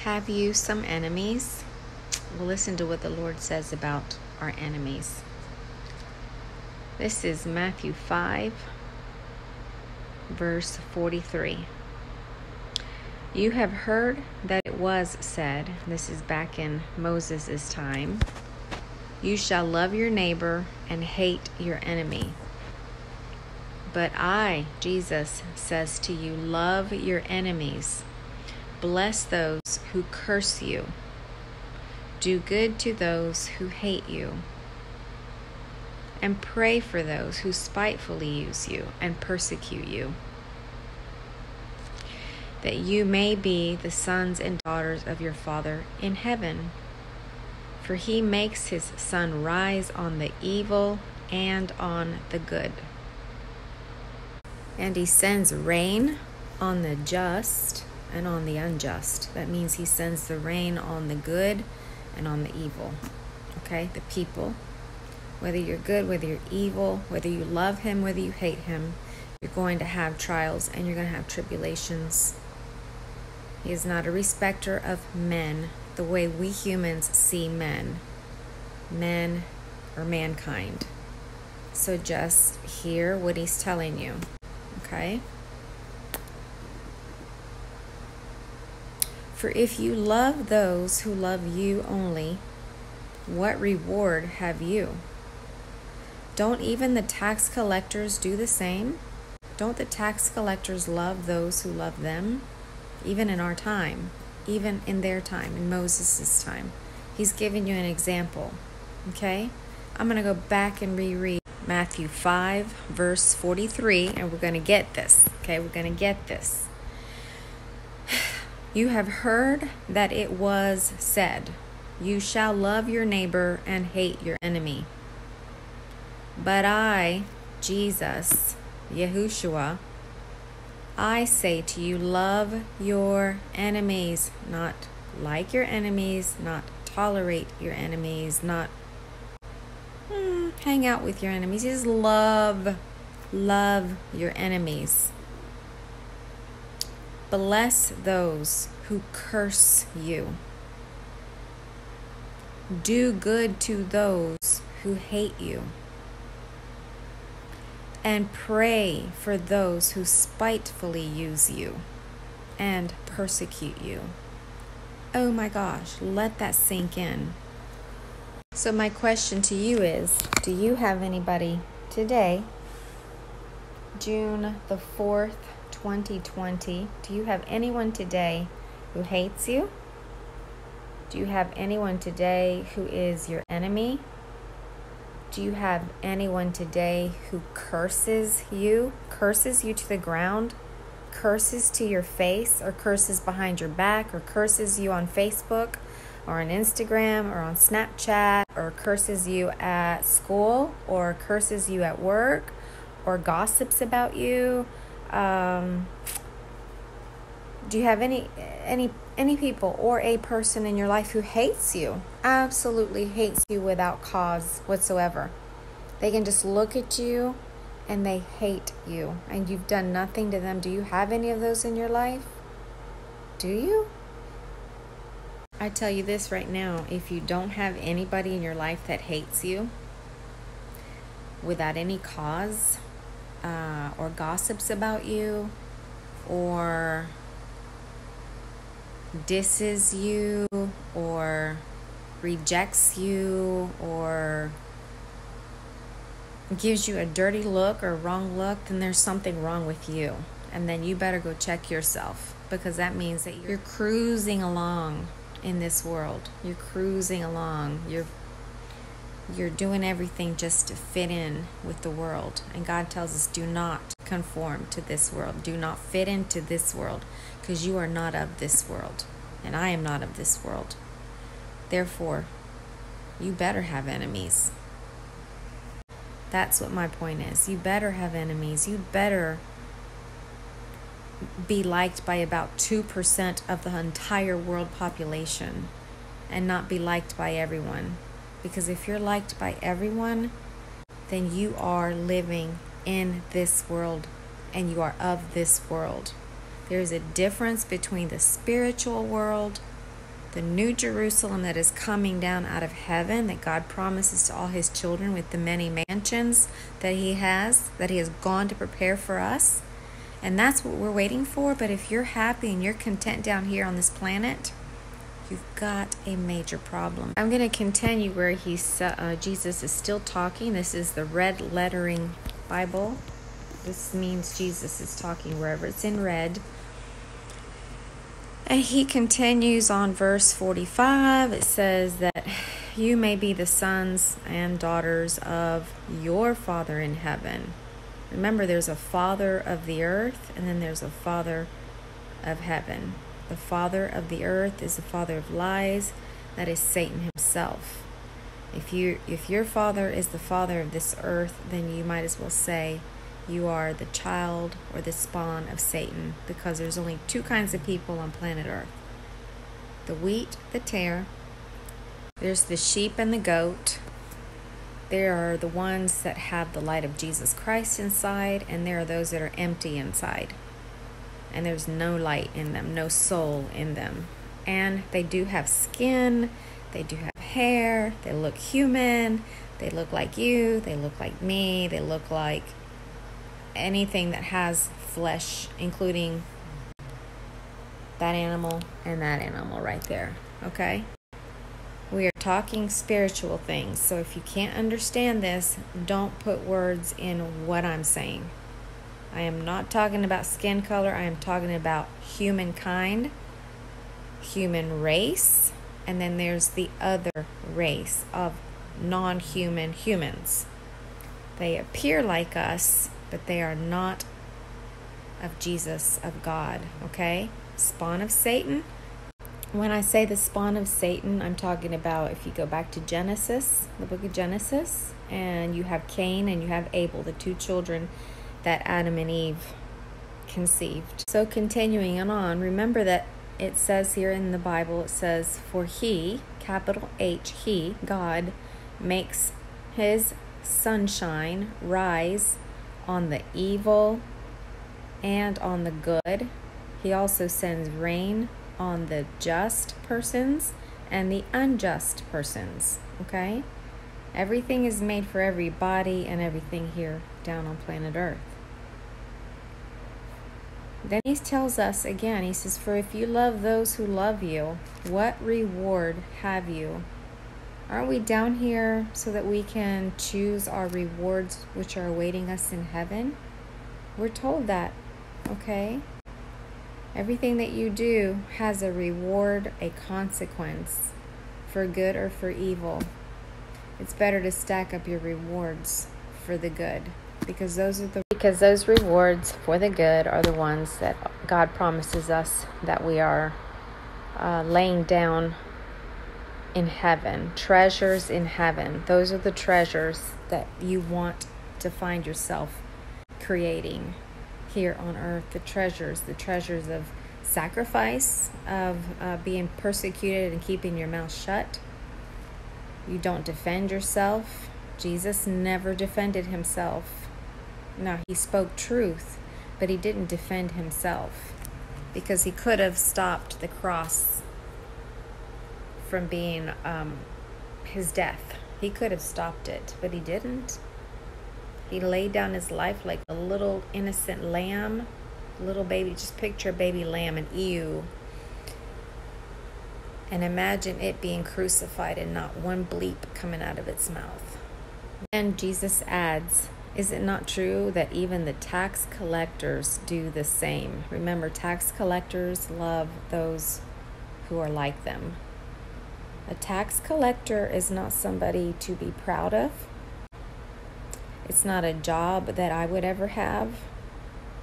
Have you some enemies? Well, listen to what the Lord says about our enemies. This is Matthew 5, verse 43. You have heard that it was said, this is back in Moses' time, you shall love your neighbor and hate your enemy. But I, Jesus, says to you, love your enemies. Bless those who curse you. Do good to those who hate you. And pray for those who spitefully use you and persecute you, that you may be the sons and daughters of your Father in heaven. For he makes his sun rise on the evil and on the good. And he sends rain on the just and on the unjust. That means he sends the rain on the good and on the evil. Okay? The people. Whether you're good, whether you're evil, whether you love him, whether you hate him, you're going to have trials and you're going to have tribulations. He is not a respecter of men the way we humans see men or mankind. So just hear what he's telling you. Okay? For if you love those who love you only, what reward have you? Don't even the tax collectors do the same? Don't the tax collectors love those who love them? Even in our time, even in their time, in Moses' time. He's giving you an example. Okay? I'm going to go back and reread Matthew 5, verse 43, and we're going to get this. Okay? We're going to get this. You have heard that it was said, you shall love your neighbor and hate your enemy. But I, Jesus, Yahushua, I say to you, love your enemies, not like your enemies, not tolerate your enemies, not hang out with your enemies. Just love your enemies. Bless those who curse you. Do good to those who hate you. And pray for those who spitefully use you and persecute you. Oh my gosh, let that sink in. So my question to you is, do you have anybody today, June the 4th, 2020, do you have anyone today who hates you? Do you have anyone today who is your enemy? Do you have anyone today who curses you to the ground, curses to your face, or curses behind your back, or curses you on Facebook, or on Instagram, or on Snapchat, or curses you at school, or curses you at work, or gossips about you? Do you have any people or a person in your life who hates you, absolutely hates you without cause whatsoever? They can just look at you and they hate you and you've done nothing to them. Do you have any of those in your life? Do you? I tell you this right now, if you don't have anybody in your life that hates you without any cause, or gossips about you, or disses you, or rejects you, or gives you a dirty look or wrong look, then there's something wrong with you. And then you better go check yourself, because that means that you're cruising along in this world. You're cruising along. You're doing everything just to fit in with the world. And God tells us, do not conform to this world. Do not fit into this world, because you are not of this world. And I am not of this world. Therefore, you better have enemies. That's what my point is. You better have enemies. You better be liked by about 2% of the entire world population and not be liked by everyone. Because if you're liked by everyone, then you are living in this world and you are of this world. There's a difference between the spiritual world the new Jerusalem that is coming down out of heaven, that God promises to all his children with the many mansions that he has gone to prepare for us. And that's what we're waiting for. But if you're happy and you're content down here on this planet, you've got a major problem. I'm going to continue where Jesus is still talking. This is the red lettering Bible. This means Jesus is talking wherever it's in red. And he continues on verse 45. It says that you may be the sons and daughters of your Father in heaven. Remember, there's a father of the earth, and then there's a father of heaven. The father of the earth is the father of lies. That is Satan himself. If your father is the father of this earth, then you might as well say you are the child or the spawn of Satan, because there's only two kinds of people on planet Earth. The wheat, the tare. There's the sheep and the goat. There are the ones that have the light of Jesus Christ inside, and there are those that are empty inside. And there's no light in them, no soul in them. And they do have skin, they do have hair, they look human, they look like you, they look like me, they look like anything that has flesh, including that animal and that animal right there. Okay? We are talking spiritual things. So if you can't understand this, don't put words in what I'm saying. I am not talking about skin color. I am talking about humankind, human race, and then there's the other race of non-human humans. They appear like us, but they are not of Jesus, of God, okay? Spawn of Satan. When I say the spawn of Satan, I'm talking about if you go back to Genesis, the book of Genesis, and you have Cain and you have Abel, the two children that Adam and Eve conceived. So continuing on, remember that it says here in the Bible, it says, for he, capital H, he, God, makes his sunshine rise on the evil and on the good. He also sends rain on the just persons and the unjust persons. Okay? Everything is made for everybody and everything here down on planet Earth. Then he tells us again, he says, for if you love those who love you, what reward have you? Aren't we down here so that we can choose our rewards which are awaiting us in heaven? We're told that, okay? Everything that you do has a reward, a consequence, for good or for evil. It's better to stack up your rewards for the good, because those rewards for the good are the ones that God promises us that we are laying down in heaven. Treasures in heaven. Those are the treasures that you want to find yourself creating here on earth. The treasures of sacrifice, of being persecuted and keeping your mouth shut. You don't defend yourself. Jesus never defended himself. No, he spoke truth, but he didn't defend himself, because he could have stopped the cross from being his death. He could have stopped it, but he didn't. He laid down his life like a little innocent lamb, little baby. Just picture a baby lamb, and ew. And imagine it being crucified and not one bleep coming out of its mouth. And Jesus adds, is it not true that even the tax collectors do the same? Remember, tax collectors love those who are like them. A tax collector is not somebody to be proud of. It's not a job that I would ever have,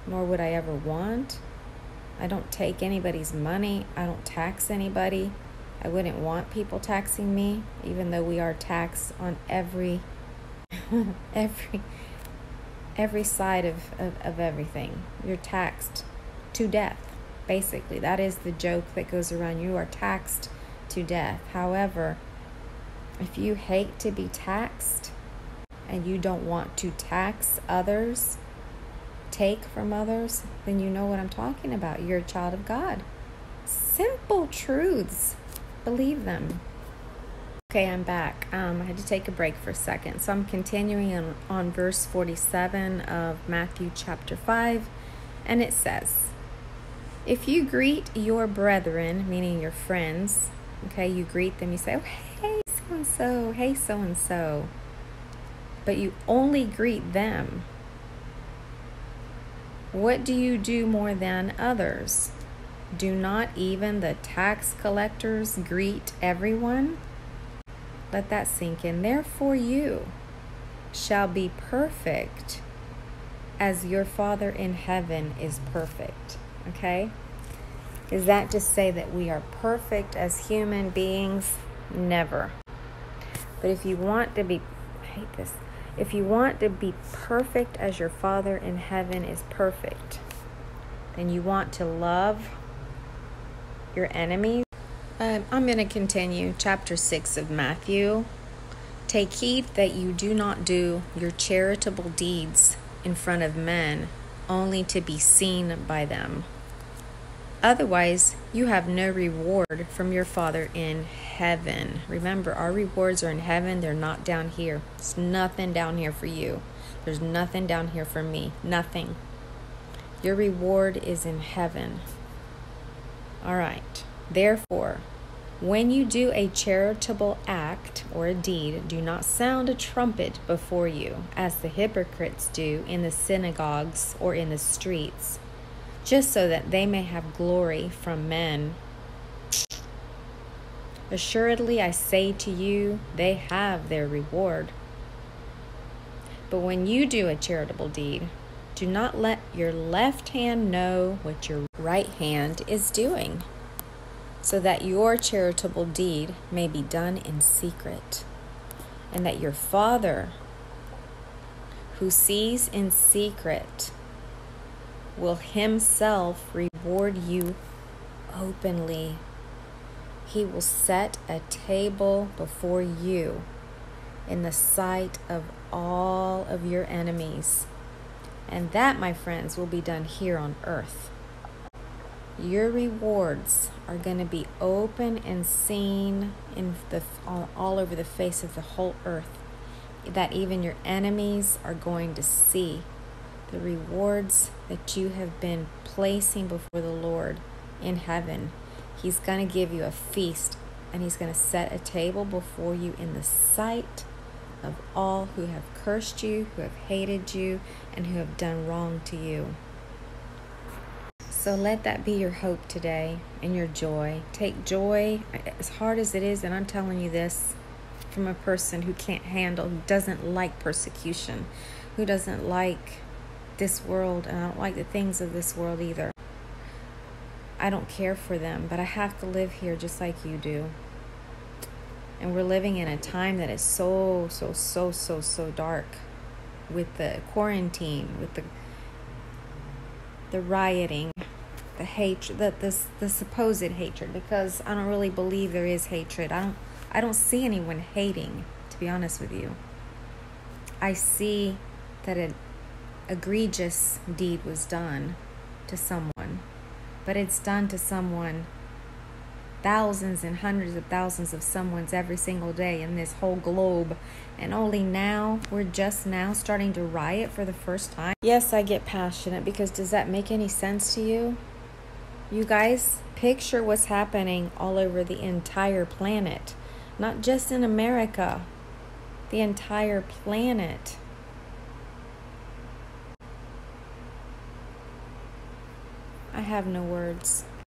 nor would I ever want. I don't take anybody's money. I don't tax anybody. I wouldn't want people taxing me, even though we are taxed on every side of everything. You're taxed to death, basically. That is the joke that goes around. You are taxed to death. However, if you hate to be taxed and you don't want to tax others, take from others, then you know what I'm talking about. You're a child of God. Simple truths. Believe them. Okay, I'm back. I had to take a break for a second. So I'm continuing on verse 47 of Matthew chapter 5. And it says, if you greet your brethren, meaning your friends, okay, you greet them, you say, oh, hey, so-and-so, hey, so-and-so. But you only greet them. What do you do more than others? Do not even the tax collectors greet everyone? Let that sink in. Therefore you shall be perfect as your Father in heaven is perfect. Okay? Is that to say that we are perfect as human beings? Never. But if you want to be, I hate this, if you want to be perfect as your Father in heaven is perfect, then you want to love your enemies. I'm going to continue chapter 6 of Matthew. Take heed that you do not do your charitable deeds in front of men, only to be seen by them. Otherwise, you have no reward from your Father in heaven. Remember, our rewards are in heaven. They're not down here. There's nothing down here for you. There's nothing down here for me. Nothing. Your reward is in heaven. All right. Therefore, when you do a charitable act or a deed, do not sound a trumpet before you, as the hypocrites do in the synagogues or in the streets, just so that they may have glory from men. Assuredly, I say to you, they have their reward. But when you do a charitable deed, do not let your left hand know what your right hand is doing, so that your charitable deed may be done in secret, and that your Father, who sees in secret, will himself reward you openly. He will set a table before you in the sight of all of your enemies. And that, my friends, will be done here on earth. Your rewards are going to be open and seen all over the face of the whole earth, that even your enemies are going to see the rewards that you have been placing before the Lord in heaven. He's going to give you a feast, and he's going to set a table before you in the sight of all who have cursed you, who have hated you, and who have done wrong to you. So let that be your hope today and your joy. Take joy, as hard as it is, and I'm telling you this from a person who can't handle, who doesn't like persecution, who doesn't like this world, and I don't like the things of this world either. I don't care for them, but I have to live here just like you do. And we're living in a time that is so dark, with the quarantine, with the rioting, the hatred, the supposed hatred, because I don't really believe there is hatred. I don't see anyone hating, to be honest with you. I see that an egregious deed was done to someone, but it's done to someone, thousands and hundreds of thousands of someone's every single day in this whole globe. And only now, we're just now starting to riot for the first time. Yes, I get passionate, because does that make any sense to you? You guys, picture what's happening all over the entire planet. Not just in America, the entire planet. I have no words.